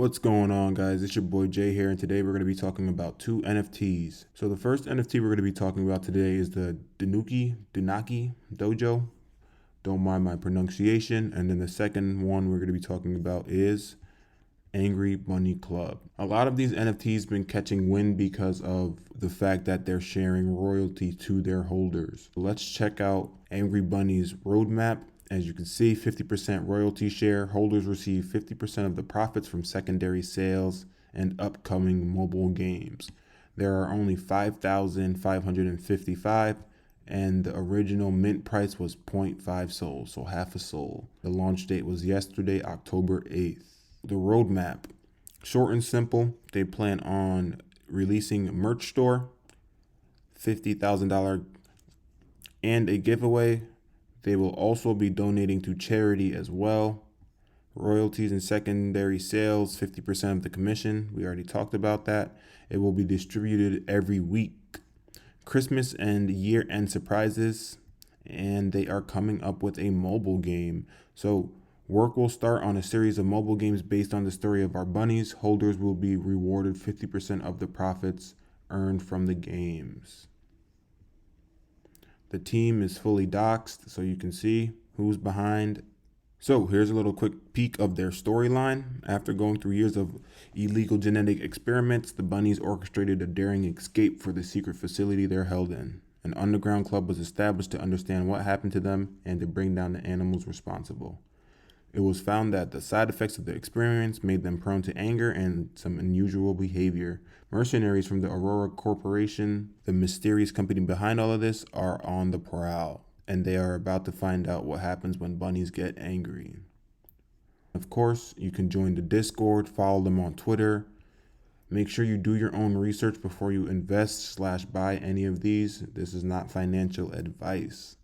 What's going on, guys? It's your boy Jay here, and today we're going to be talking about two NFTs. So the first NFT we're going to be talking about today is the Danuki Dojo. Don't mind my pronunciation. And then the second one we're going to be talking about is Angry Bunny Club. A lot of these NFTs been catching wind because of the fact that they're sharing royalties to their holders. Let's check out Angry Bunny's roadmap. As you can see, 50% royalty share. Holders receive 50% of the profits from secondary sales and upcoming mobile games. There are only 5,555, and the original mint price was 0.5 sol, so half a sol. The launch date was yesterday, October 8th. The roadmap, short and simple. They plan on releasing a merch store, $50,000, and a giveaway. They will also be donating to charity as well. Royalties and secondary sales, 50% of the commission. We already talked about that. It will be distributed every week. Christmas and year-end surprises, and they are coming up with a mobile game. So work will start on a series of mobile games based on the story of our bunnies. Holders will be rewarded 50% of the profits earned from the games. The team is fully doxed, so you can see who's behind. So here's a little quick peek of their storyline. After going through years of illegal genetic experiments, the bunnies orchestrated a daring escape for the secret facility they're held in. An underground club was established to understand what happened to them and to bring down the animals responsible. It was found that the side effects of the experiments made them prone to anger and some unusual behavior. Mercenaries from the Aurora Corporation, the mysterious company behind all of this, are on the prowl, and they are about to find out what happens when bunnies get angry. Of course, you can join the Discord, follow them on Twitter. Make sure you do your own research before you invest/buy any of these. This is not financial advice.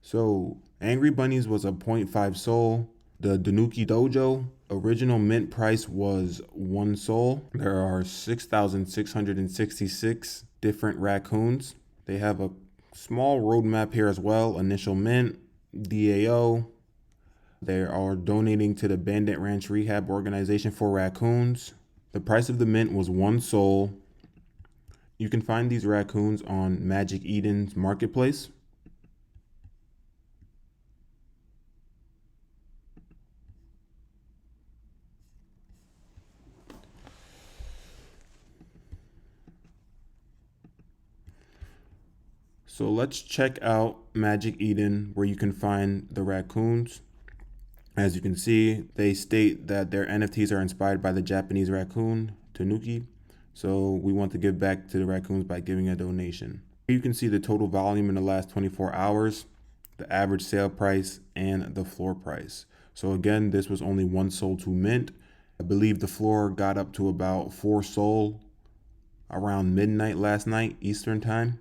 So, Angry Bunnies was a 0.5 sol. The Danuki Dojo original mint price was 1 sol. There are 6,666 different raccoons. They have a small roadmap here as well. Initial mint, DAO. They are donating to the Bandit Ranch Rehab Organization for raccoons. The price of the mint was 1 sol. You can find these raccoons on Magic Eden's marketplace. So let's check out Magic Eden, where you can find the raccoons. As you can see, they state that their NFTs are inspired by the Japanese raccoon, Tanuki. So we want to give back to the raccoons by giving a donation. You can see the total volume in the last 24 hours, the average sale price, and the floor price. So again, this was only 1 sol to mint. I believe the floor got up to about 4 sol around midnight last night, Eastern time.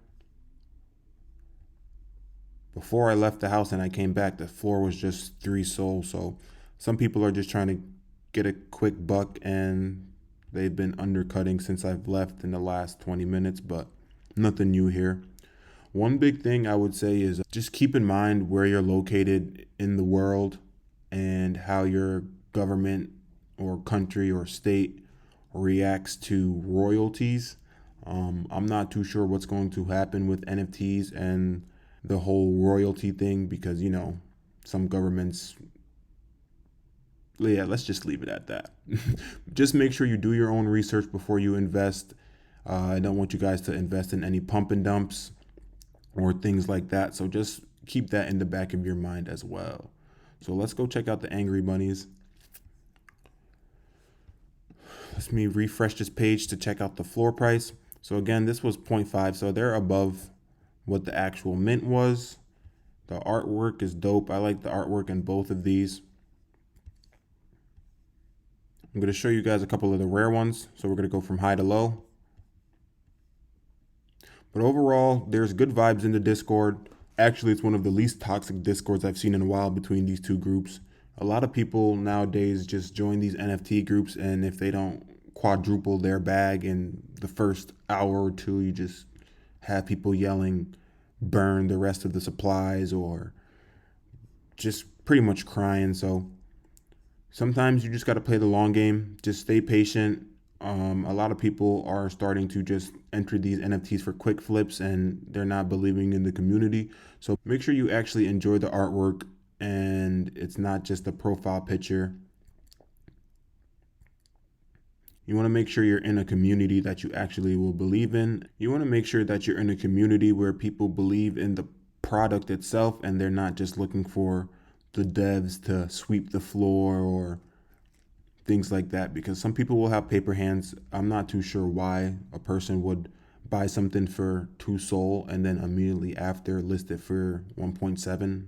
Before I left the house and I came back, the floor was just 3 sol. So some people are just trying to get a quick buck, and they've been undercutting since I've left in the last 20 minutes, but nothing new here. One big thing I would say is just keep in mind where you're located in the world and how your government or country or state reacts to royalties. I'm not too sure what's going to happen with NFTs and the whole royalty thing, because some governments, let's just leave it at that. Just make sure you do your own research before you invest. I don't want you guys to invest in any pump and dumps or things like that, so just keep that in the back of your mind as well. So let's go check out the Angry Bunnies. Let me refresh this page to check out the floor price. So again, this was 0.5, so they're above what the actual mint was. The artwork is dope. I like the artwork in both of these. I'm going to show you guys a couple of the rare ones. So we're going to go from high to low. But overall, there's good vibes in the Discord. Actually, it's one of the least toxic Discords I've seen in a while between these two groups. A lot of people nowadays just join these NFT groups, and if they don't quadruple their bag in the first hour or two, you just have people yelling, burn the rest of the supplies, or just pretty much crying. So Sometimes you just got to play the long game. Just stay patient. A lot of people are starting to just enter these NFTs for quick flips and they're not believing in the community. So make sure you actually enjoy the artwork and it's not just a profile picture. You want to make sure you're in a community that you actually will believe in. You want to make sure that you're in a community where people believe in the product itself and they're not just looking for the devs to sweep the floor or things like that, because some people will have paper hands. I'm not too sure why a person would buy something for 2 SOL and then immediately after list it for 1.7.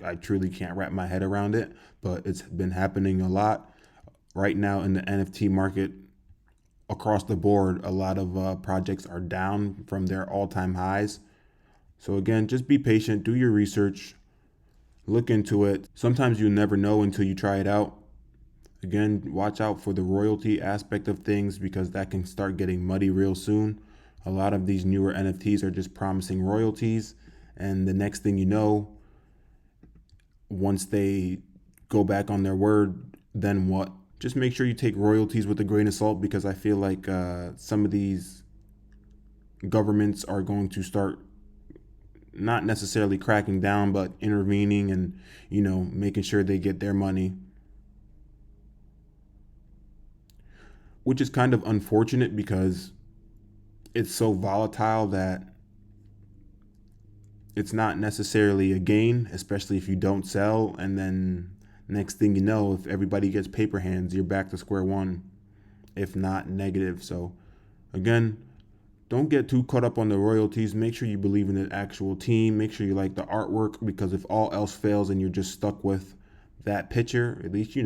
I truly can't wrap my head around it, but it's been happening a lot right now in the NFT market. Across the board, a lot of projects are down from their all-time highs. So again, just be patient, do your research, look into it. Sometimes you never know until you try it out. Again, watch out for the royalty aspect of things because that can start getting muddy real soon. A lot of these newer NFTs are just promising royalties, and the next thing you know, once they go back on their word, then what? Just make sure you take royalties with a grain of salt, because I feel like some of these governments are going to start not necessarily cracking down, but intervening and, making sure they get their money. Which is kind of unfortunate because it's so volatile that it's not necessarily a gain, especially if you don't sell. And then next thing you know, if everybody gets paper hands, you're back to square one, if not negative. So again, don't get too caught up on the royalties. Make sure you believe in the actual team. Make sure you like the artwork, because if all else fails and you're just stuck with that picture, at least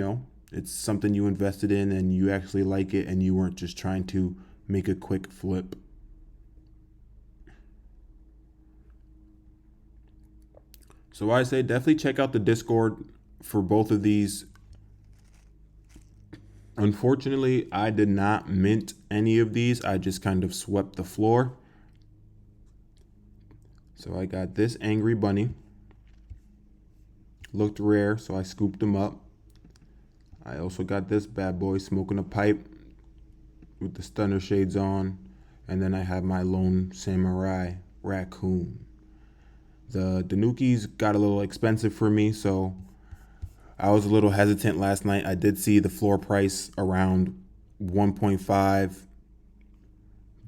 it's something you invested in and you actually like it and you weren't just trying to make a quick flip. So I say definitely check out the Discord for both of these. Unfortunately, I did not mint any of these. I just kind of swept the floor. So I got this angry bunny. Looked rare, so I scooped him up. I also got this bad boy smoking a pipe with the stunner shades on. And then I have my lone samurai raccoon. The Danukis got a little expensive for me, so I was a little hesitant last night. I did see the floor price around 1.5,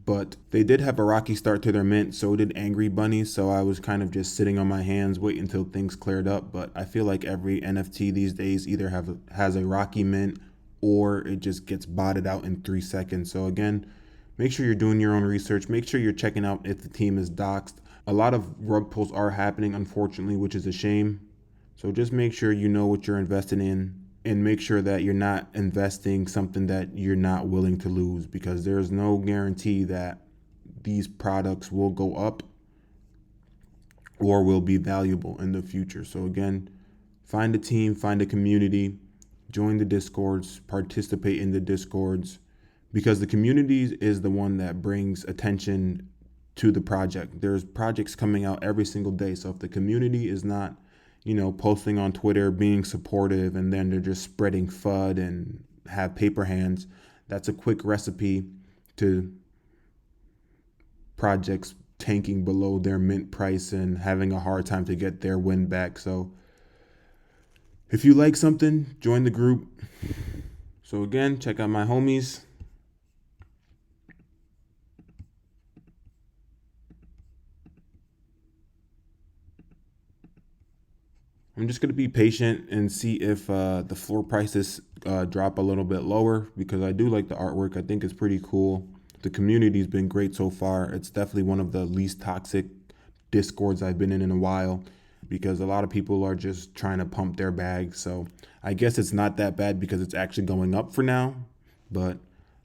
but they did have a rocky start to their mint. So did Angry Bunny. So I was kind of just sitting on my hands, waiting until things cleared up. But I feel like every NFT these days either has a rocky mint or it just gets botted out in 3 seconds. So again, make sure you're doing your own research. Make sure you're checking out if the team is doxxed. A lot of rug pulls are happening, unfortunately, which is a shame. So just make sure you know what you're investing in and make sure that you're not investing something that you're not willing to lose, because there's no guarantee that these products will go up or will be valuable in the future. So again, find a team, find a community, join the Discords, participate in the Discords, because the community is the one that brings attention to the project. There's projects coming out every single day. So if the community is not posting on Twitter, being supportive, and then they're just spreading FUD and have paper hands, that's a quick recipe to projects tanking below their mint price and having a hard time to get their win back. So if you like something, join the group. So again, check out my homies. I'm just going to be patient and see if the floor prices drop a little bit lower, because I do like the artwork. I think it's pretty cool. The community's been great so far. It's definitely one of the least toxic Discords I've been in a while, because a lot of people are just trying to pump their bags. So I guess it's not that bad because it's actually going up for now. But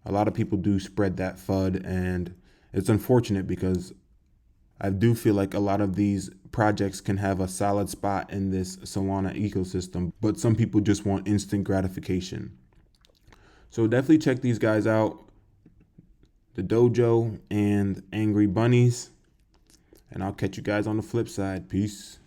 a lot of people do spread that FUD, and it's unfortunate because I do feel like a lot of these projects can have a solid spot in this Solana ecosystem, but some people just want instant gratification. So definitely check these guys out, the Dojo and Angry Bunnies, and I'll catch you guys on the flip side. Peace.